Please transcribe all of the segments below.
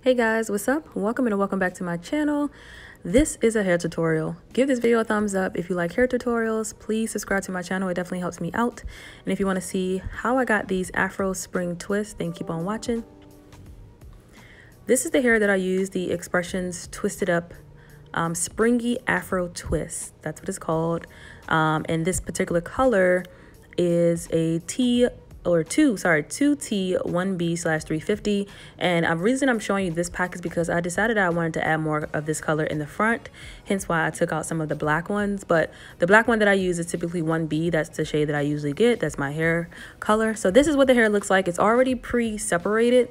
Hey guys, what's up? Welcome and welcome back to my channel. This is a hair tutorial. Give this video a thumbs up if you like hair tutorials. Please subscribe to my channel. It definitely helps me out. And if you want to see how I got these Afro spring twists, then keep on watching. This is the hair that I use, the Expressions Twisted Up Springy Afro Twist. That's what it's called. And this particular color is a 2T1B/350. And the reason I'm showing you this pack is because I decided I wanted to add more of this color in the front, hence why I took out some of the black ones. But the black one that I use is typically 1B. That's the shade that I usually get. That's my hair color. So this is what the hair looks like. It's already pre-separated,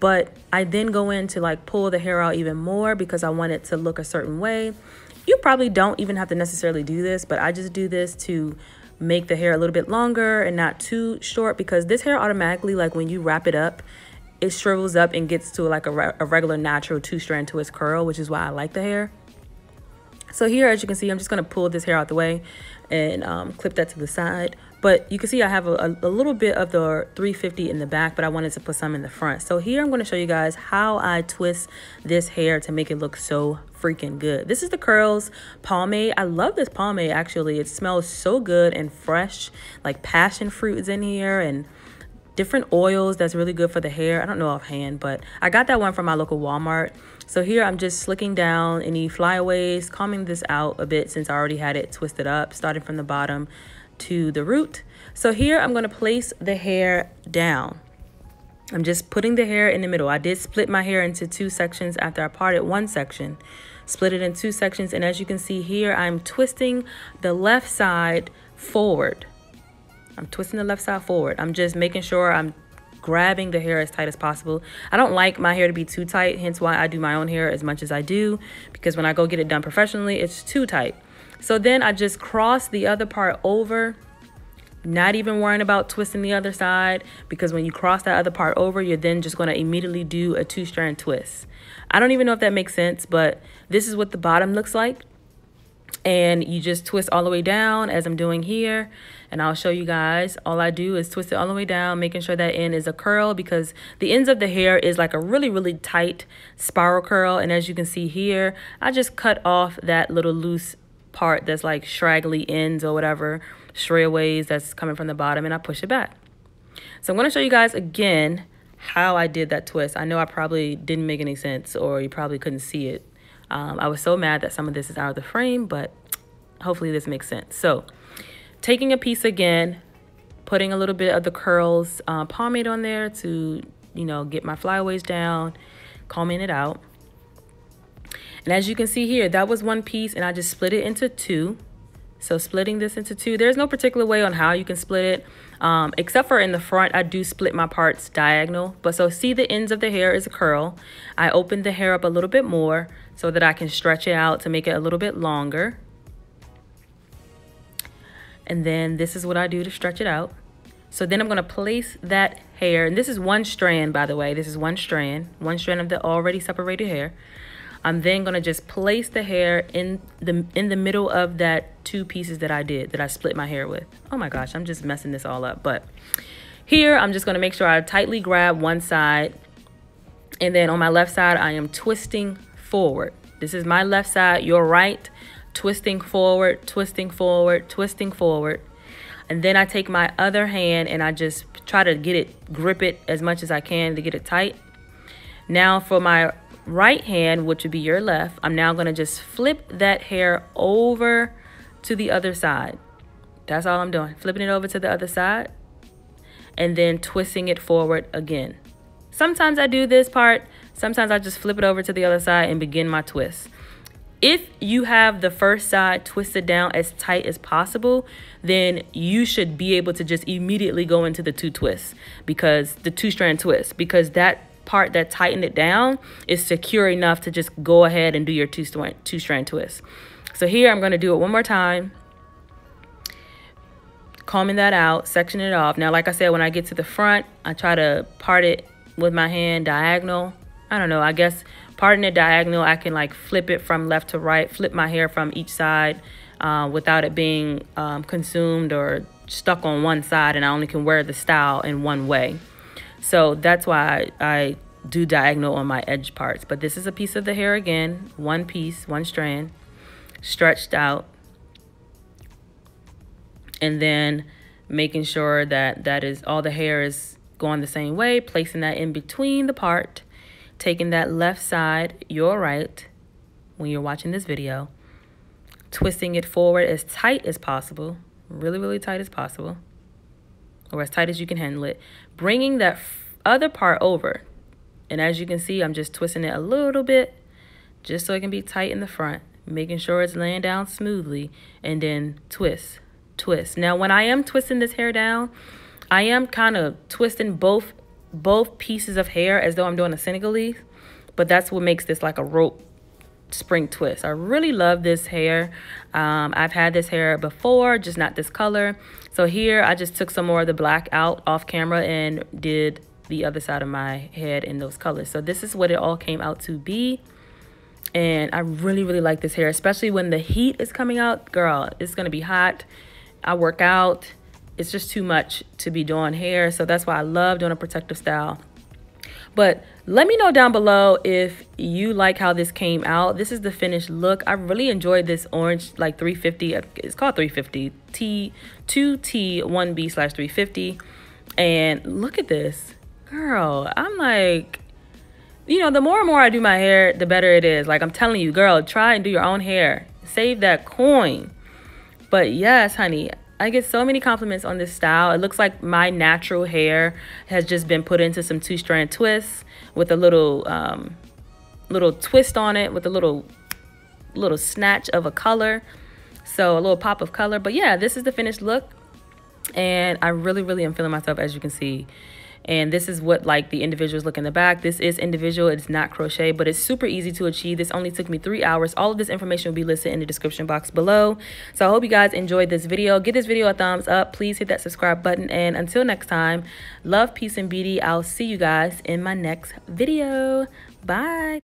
but I then go in to like pull the hair out even more because I want it to look a certain way. You probably don't even have to necessarily do this, but I just do this to make the hair a little bit longer and not too short, because this hair automatically, like when you wrap it up, it shrivels up and gets to like a regular natural 2-strand twist curl, which is why I like the hair. So here, as you can see, I'm just going to pull this hair out the way and clip that to the side. But you can see I have a little bit of the 350 in the back, but I wanted to put some in the front. So here I'm going to show you guys how I twist this hair to make it look so freaking good. This is the Curls pomade. I love this pomade, actually. It smells so good and fresh. Like passion fruit is in here and different oils that's really good for the hair. I don't know offhand, but I got that one from my local Walmart. So here I'm just slicking down any flyaways, combing this out a bit since I already had it twisted up, starting from the bottom to the root. So here I'm going to place the hair down. I'm just putting the hair in the middle. I did split my hair into 2 sections after I parted one section, split it in 2 sections. And as you can see here, I'm twisting the left side forward. I'm twisting the left side forward. I'm just making sure I'm grabbing the hair as tight as possible. I don't like my hair to be too tight, hence why I do my own hair as much as I do, because when I go get it done professionally, it's too tight. So then I just cross the other part over, not even worrying about twisting the other side, because when you cross that other part over, you're then just going to immediately do a 2-strand twist. I don't even know if that makes sense, but this is what the bottom looks like. And you just twist all the way down as I'm doing here. And I'll show you guys. All I do is twist it all the way down, making sure that end is a curl, because the ends of the hair is like a really, really tight spiral curl. And as you can see here, I just cut off that little loose part that's like straggly ends or whatever, strayaways that's coming from the bottom, and I push it back. So I'm going to show you guys again how I did that twist. I know I probably didn't make any sense, or you probably couldn't see it. I was so mad that some of this is out of the frame, but hopefully this makes sense. So taking a piece again, putting a little bit of the Curls pomade on there to, you know, get my flyaways down, combing it out. And as you can see here, that was one piece and I just split it into 2. So splitting this into 2, there's no particular way on how you can split it, except for in the front, I do split my parts diagonal. But so see, the ends of the hair is a curl. I opened the hair up a little bit more so that I can stretch it out to make it a little bit longer. And then this is what I do to stretch it out. So then I'm going to place that hair, and this is 1 strand, by the way. This is 1 strand of the already separated hair. I'm then going to just place the hair in the middle of that 2 pieces that I split my hair with. Oh my gosh, I'm just messing this all up. But here, I'm just going to make sure I tightly grab one side. And then on my left side, I am twisting forward. This is my left side, your right, twisting forward, twisting forward, twisting forward. And then I take my other hand and I just try to grip it as much as I can to get it tight. Now for my right hand, which would be your left, I'm now going to just flip that hair over to the other side. That's all I'm doing, flipping it over to the other side and then twisting it forward again. Sometimes I do this part, sometimes I just flip it over to the other side and begin my twist. If you have the first side twisted down as tight as possible, then you should be able to just immediately go into the 2 twists, because the 2-strand twist, because that part that tightened it down is secure enough to just go ahead and do your 2-strand twist. So here I'm going to do it one more time, combing that out, sectioning it off. Now, like I said, when I get to the front, I try to part it with my hand diagonal. I don't know, I guess parting it diagonal, I can like flip it from left to right, flip my hair from each side without it being consumed or stuck on one side, and I only can wear the style in one way. So that's why I do diagonal on my edge parts. But this is a piece of the hair again, one piece, one strand, stretched out. And then making sure that all the hair is going the same way, placing that in between the part, taking that left side, your right, when you're watching this video, twisting it forward as tight as possible, really, really tight as possible, or as tight as you can handle it, bringing that other part over. And as you can see, I'm just twisting it a little bit just so it can be tight in the front, making sure it's laying down smoothly, and then twist. Now, when I am twisting this hair down, I am kind of twisting both pieces of hair as though I'm doing a Senegalese, but that's what makes this like a rope spring twist. I really love this hair. I've had this hair before, just not this color. So here I just took some more of the black out off camera and did the other side of my head in those colors. So this is what it all came out to be. And I really, really like this hair, especially when the heat is coming out. Girl, it's going to be hot. I work out. It's just too much to be doing hair. So that's why I love doing a protective style. But let me know down below if you like how this came out. This is the finished look. I really enjoyed this orange, like 350. It's called 350. 2T1B/350. And look at this. Girl, I'm like, you know, the more and more I do my hair, the better it is. Like, I'm telling you, girl, try and do your own hair. Save that coin. But yes, honey, I get so many compliments on this style. It looks like my natural hair has just been put into some 2-strand twists with a little twist on it, with a little snatch of a color. So a little pop of color. But yeah, this is the finished look. And I really, really am feeling myself, as you can see. And this is what like the individuals look in the back. This is individual. It's not crochet, but it's super easy to achieve. This only took me 3 hours. All of this information will be listed in the description box below. So I hope you guys enjoyed this video. Give this video a thumbs up. Please hit that subscribe button. And until next time, love, peace, and beauty. I'll see you guys in my next video. Bye.